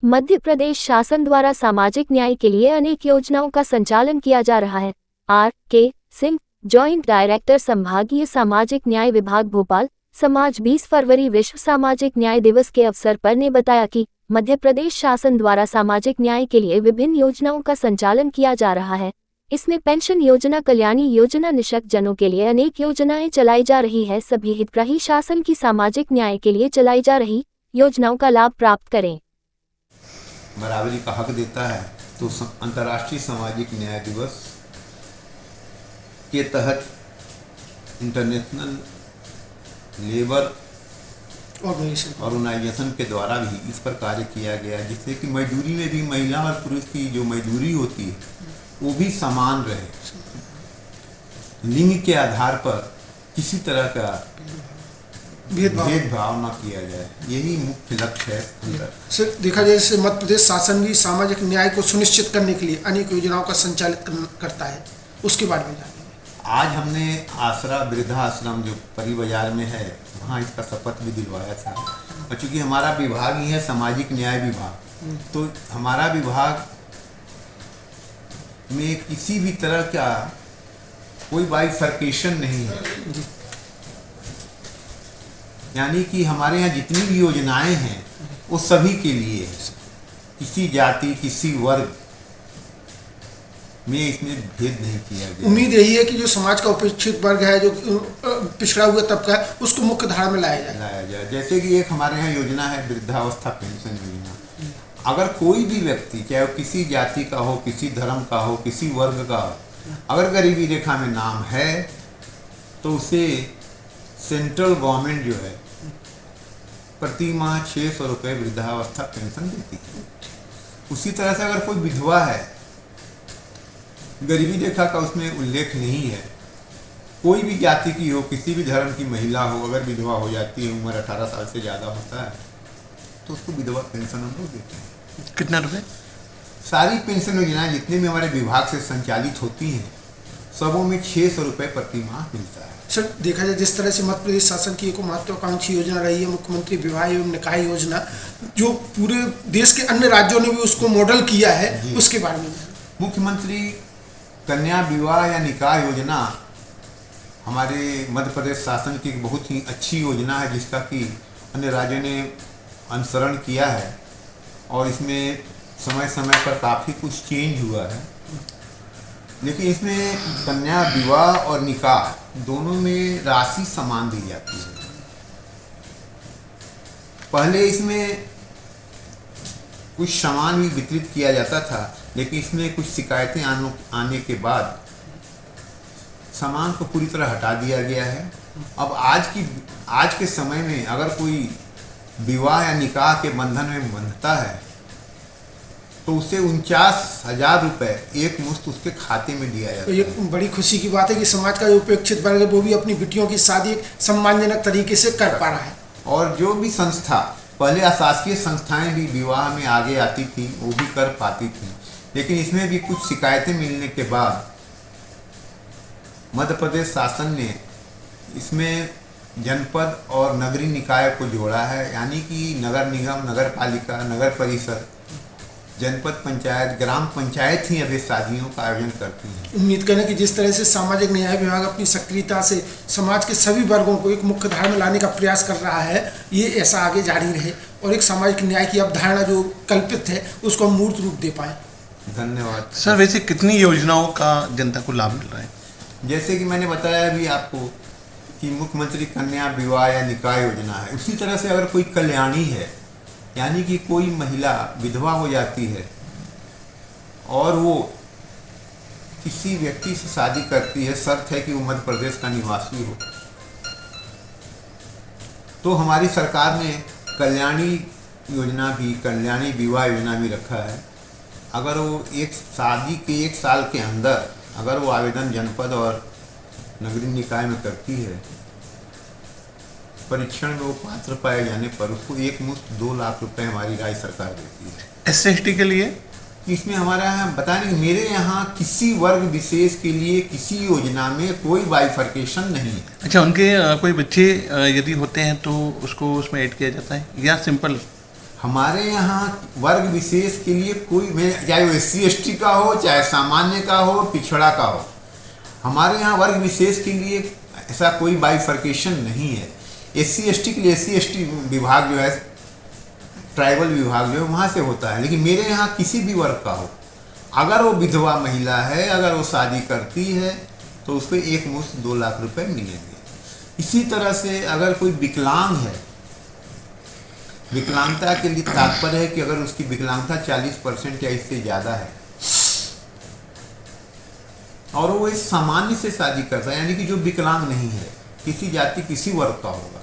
मध्य प्रदेश शासन द्वारा सामाजिक न्याय के लिए अनेक योजनाओं का संचालन किया जा रहा है। R.K. सिंह, जॉइंट डायरेक्टर संभागीय सामाजिक न्याय विभाग भोपाल, समाज 20 फरवरी विश्व सामाजिक न्याय दिवस के अवसर पर ने बताया कि मध्य प्रदेश शासन द्वारा सामाजिक न्याय के लिए विभिन्न योजनाओं का संचालन किया जा रहा है। इसमें पेंशन योजना, कल्याणी योजना, निशक्त जनों के लिए अनेक योजनाएं चलाई जा रही है। सभी हितग्राही शासन की सामाजिक न्याय के लिए चलाई जा रही योजनाओं का लाभ प्राप्त करें। बराबरी का हक देता है। तो अंतर्राष्ट्रीय सामाजिक न्याय दिवस के तहत इंटरनेशनल लेबर ऑर्गेनाइजेशन के द्वारा भी इस पर कार्य किया गया, जिससे कि मजदूरी में भी महिला और पुरुष की जो मजदूरी होती है वो भी समान रहे, लिंग के आधार पर किसी तरह का भेदभाव न किया जाए, यही मुख्य लक्ष्य है। सर, देखा जाए जैसे मध्य प्रदेश शासन भी सामाजिक न्याय को सुनिश्चित करने के लिए अनेक योजनाओं का संचालित करता है, उसके बारे में जानेंगे। आज हमने आसरा वृद्धाश्रम जो परी बाजार में है वहाँ इसका शपथ भी दिलवाया था। और चूँकि हमारा विभाग ही है सामाजिक न्याय विभाग, तो हमारा विभाग में किसी भी तरह का कोई बाइफर्केशन नहीं है, यानी कि हमारे यहाँ जितनी भी योजनाएं हैं वो सभी के लिए है। किसी जाति, किसी वर्ग में इसमें भेद नहीं किया गया। उम्मीद यही है कि जो समाज का उपेक्षित वर्ग है, जो पिछड़ा हुआ तबका है, उसको मुख्य धारा में लाया जाए। जैसे कि एक हमारे यहाँ योजना है वृद्धावस्था पेंशन योजना। अगर कोई भी व्यक्ति, चाहे वो किसी जाति का हो, किसी धर्म का हो, किसी वर्ग का हो, अगर गरीबी रेखा में नाम है तो उसे सेंट्रल गवर्नमेंट जो है प्रति माह 600 रुपये वृद्धावस्था पेंशन देती है। उसी तरह से अगर कोई विधवा है, गरीबी रेखा का उसमें उल्लेख नहीं है, कोई भी जाति की हो, किसी भी धर्म की महिला हो, अगर विधवा हो जाती है, उम्र 18 साल से ज़्यादा होता है, तो उसको विधवा पेंशन हम लोग देते हैं। कितना रुपये? सारी पेंशन योजनाएं जितने भी हमारे विभाग से संचालित होती हैं सबों में 600 रुपये प्रति माह मिलता है। सर, देखा जाए जिस तरह से मध्य प्रदेश शासन की एक महत्वाकांक्षी योजना रही है मुख्यमंत्री विवाह एवं निकाह योजना, जो पूरे देश के अन्य राज्यों ने भी उसको मॉडल किया है, उसके बारे में। मुख्यमंत्री कन्या विवाह या निकाह योजना हमारे मध्य प्रदेश शासन की एक बहुत ही अच्छी योजना है, जिसका कि अन्य राज्यों ने अनुसरण किया है और इसमें समय समय पर काफ़ी कुछ चेंज हुआ है। लेकिन इसमें कन्या विवाह और निकाह दोनों में राशि समान दी जाती है। पहले इसमें कुछ सामान भी वितरित किया जाता था, लेकिन इसमें कुछ शिकायतें आने के बाद सामान को पूरी तरह हटा दिया गया है। अब आज के समय में अगर कोई विवाह या निकाह के बंधन में बंधता है तो उसे 49,000 रुपये एक मुश्त उसके खाते में दिया जाता है। तो ये बड़ी खुशी की बात है कि समाज का जो उपेक्षित वर्ग है वो भी अपनी बेटियों की शादी सम्मानजनक तरीके से कर पा रहा है। और जो भी संस्था, पहले अशासकीय संस्थाएं भी विवाह में आगे आती थी, वो भी कर पाती थी, लेकिन इसमें भी कुछ शिकायतें मिलने के बाद मध्य प्रदेश शासन ने इसमें जनपद और नगरीय निकाय को जोड़ा है, यानी कि नगर निगम, नगर पालिका, नगर परिषद, जनपद पंचायत, ग्राम पंचायत ही अब शादियों का आयोजन करती है। उम्मीद करें कि जिस तरह से सामाजिक न्याय विभाग अपनी सक्रियता से समाज के सभी वर्गों को एक मुख्य धारा में लाने का प्रयास कर रहा है, ये ऐसा आगे जारी रहे और एक सामाजिक न्याय की अवधारणा जो कल्पित है उसको हम मूर्त रूप दे पाए। धन्यवाद। सर, वैसे कितनी योजनाओं का जनता को लाभ मिल रहा है? जैसे कि मैंने बताया अभी आपको कि मुख्यमंत्री कन्या विवाह या निकाह योजना है, उसी तरह से अगर कोई कल्याणी है, यानी कि कोई महिला विधवा हो जाती है और वो किसी व्यक्ति से शादी करती है, शर्त है कि वो मध्य प्रदेश का निवासी हो, तो हमारी सरकार ने कल्याणी योजना भी, कल्याणी विवाह योजना भी रखा है। अगर वो एक शादी के 1 साल के अंदर अगर वो आवेदन जनपद और नगरीय निकाय में करती है, परीक्षण में वो पात्र पाए जाने पर उसको एक मुश्त 2 लाख रुपए हमारी राज्य सरकार देती है। SC/ST के लिए इसमें हमारा यहाँ बताने, मेरे यहाँ किसी वर्ग विशेष के लिए किसी योजना में कोई बाइफर्केशन नहीं है। अच्छा, उनके कोई बच्चे यदि होते हैं तो उसको उसमें ऐड किया जाता है या सिंपल? हमारे यहाँ वर्ग विशेष के लिए कोई में, चाहे वो SC/ST का हो, चाहे सामान्य का हो, पिछड़ा का हो, हमारे यहाँ वर्ग विशेष के लिए ऐसा कोई बाइफर्केशन नहीं है। SC/ST के लिए SC/ST विभाग जो है, ट्राइबल विभाग जो है वहाँ से होता है, लेकिन मेरे यहाँ किसी भी वर्ग का हो, अगर वो विधवा महिला है, अगर वो शादी करती है तो उसको एक मुश्त 2 लाख रुपए मिलेंगे। इसी तरह से अगर कोई विकलांग है, विकलांगता के लिए तात्पर्य है कि अगर उसकी विकलांगता 40% या इससे ज़्यादा है और वो इस सामान्य से शादी करता है, यानी कि जो विकलांग नहीं है, किसी जाति किसी वर्ग का होगा,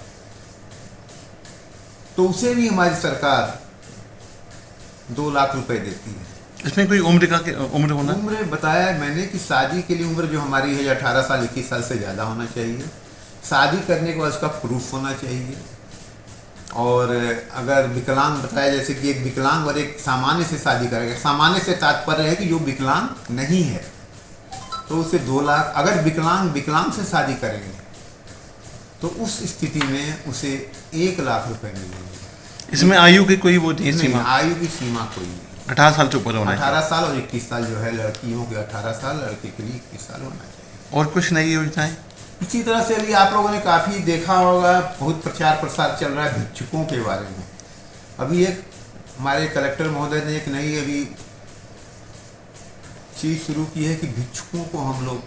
तो उसे भी हमारी सरकार 2 लाख रुपए देती है। इसमें कोई उम्र होना? उम्र बताया मैंने कि शादी के लिए उम्र जो हमारी है 18 साल 21 साल से ज़्यादा होना चाहिए। शादी करने के बाद उसका प्रूफ होना चाहिए। और अगर विकलांग बताया, जैसे कि एक विकलांग और एक सामान्य से शादी करेगा, सामान्य से तात्पर्य है कि जो विकलांग नहीं है तो उसे 2 लाख, अगर विकलांग से शादी करेंगे तो उस स्थिति में उसे 1 लाख रुपए मिलेंगे। इसमें आयु की कोई वो नहीं सीमा? आयु की सीमा कोई नहीं, 18 साल से ऊपर होना चाहिए। 18 साल और 21 साल जो है, लड़कियों के 18 साल, लड़के के लिए 21 साल होना चाहिए। और कुछ नई योजनाएं? इसी तरह से अभी आप लोगों ने काफ़ी देखा होगा, बहुत प्रचार प्रसार चल रहा है भिक्षुकों के बारे में। अभी एक हमारे कलेक्टर महोदय ने एक नई अभी चीज़ शुरू की है कि भिक्षुकों को हम लोग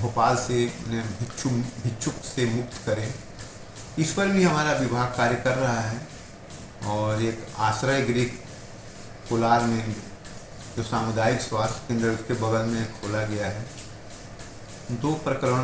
भोपाल से भिक्षुक से मुक्त करें। इस पर भी हमारा विभाग कार्य कर रहा है। और एक आश्रय गृह कोलार में जो सामुदायिक स्वास्थ्य केंद्र उसके बगल में खोला गया है, 2 प्रकरणों